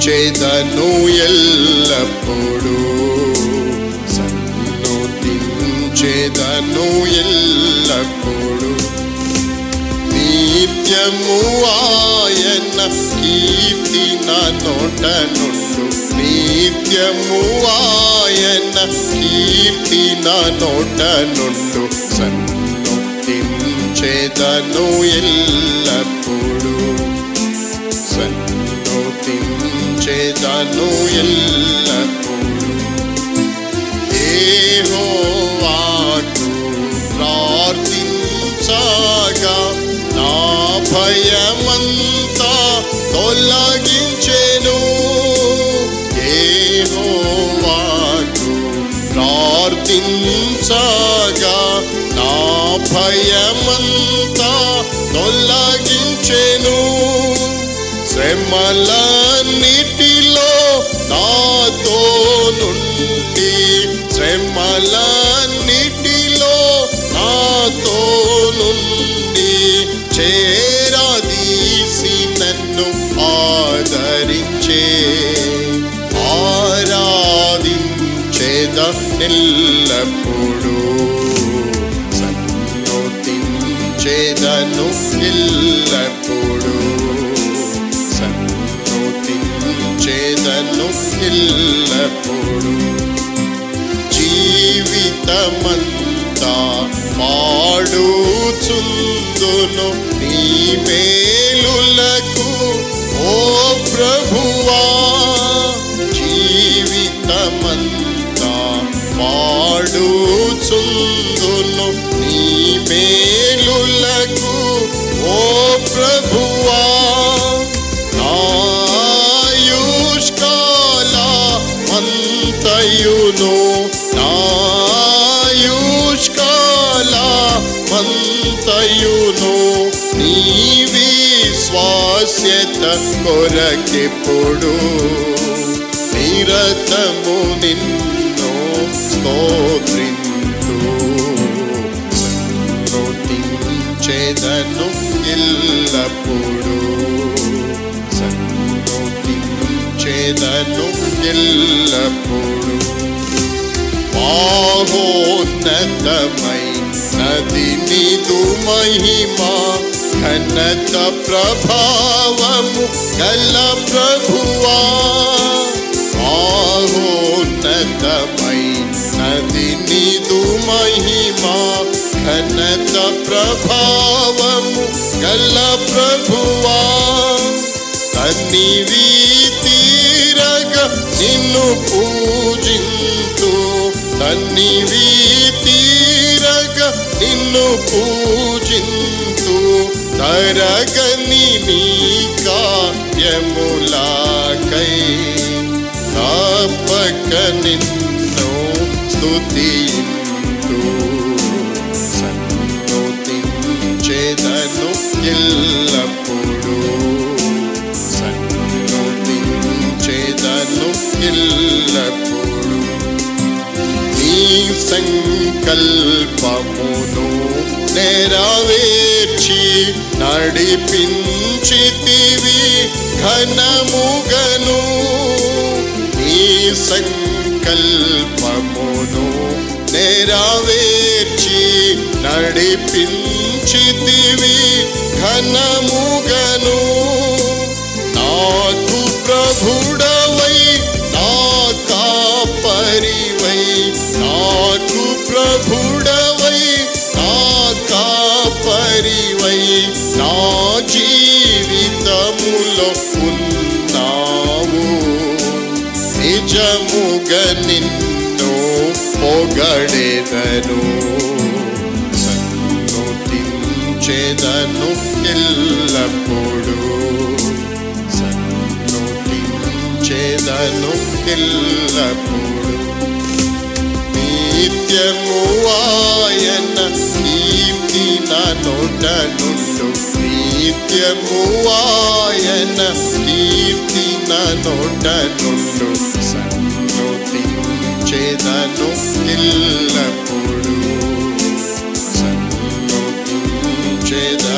సన్నుతించెదను ఎల్లప్పుడూ సన్నుతించెదను ఎల్లప్పుడూ నిత్యము ఆయన కీర్తి నా నోట నుండు నిత్యము ఆయన కీర్తి నా నోట నుండు సన్నుతించెదను ఎల్లప్పుడూ సన్నుతించెదను ఎల్లప్పుడూ యెహోవాకు ప్రార్థించగా నా భయమంతా తొలగించెను యెహోవాకు ప్రార్థించగా నా భయమంతా తొలగించెను శ్రమలన్నిటిలో నాతో నుండి శ్రమలన్నిటిలో నాతో నుండి చేరదీసి నన్ను ఆదరించే ఆరాధించేద ఎల్లప్పుడూ సన్నుతించెదను ఎల్లప్పుడూ సన్నుతించెదను ఎల్లప్పుడూ జీవితమంతా పాడుచుందును నీ మేలులకు ఓ ప్రభువా జీవితమంతా పాడుచుందును నీ మేలులకు ఓ ప్రభువా నాయుష్కాలమంతయును నాయుష్కాలమంతయును నీ విశ్వాస్యత కొరకెప్పుడు నిరతము నిన్ను స్తోత్రింతు సన్నుతించెదను ఎల్లప్పుడూ సన్నుతించెదను ఎల్లప్పుడూ మహోన్నతమైనది నీదు మహిమా ఘనత ప్రభావము గల ప్రభువా మహోన్నతమైనది నీదు మహిమా ఘనత ప్రభావము గల ప్రభువా తన్నివి తీరగా నిన్ను పూజింతు తన్నివి తీరగా నిన్ను పూజింతు తరగని నీ కార్యములకై తప్పక నిన్ను స్తుతింతు సన్నుతించెదను ఎల్లప్పుడూ సన్నుతించెదను ఎల్లప్పుడూ నీ సంకల్పమును నెరవేర్చి నడిపించితివి ఘనముగను నీ సంకల్పమును నెరవేర్చి నడిపించితివి ఘనముగను నాకు ప్రభుడవై నా కాపరివై నాకు ప్రభుడవై నా కాపరివై నా జీవితములో ఉన్నావు నిజముగా నిన్ను పొగడెదను సన్నుతించెదను ఎల్లప్పుడూ సన్నుతించెదను ఎల్లప్పుడూ నిత్యము ఆయన కీర్తి నా నోట నుండు నిత్యము ఆయన కీర్తి నా నోట నుండు సన్నుతించెదను ఎల్లప్పుడూ సన్నుతించెదను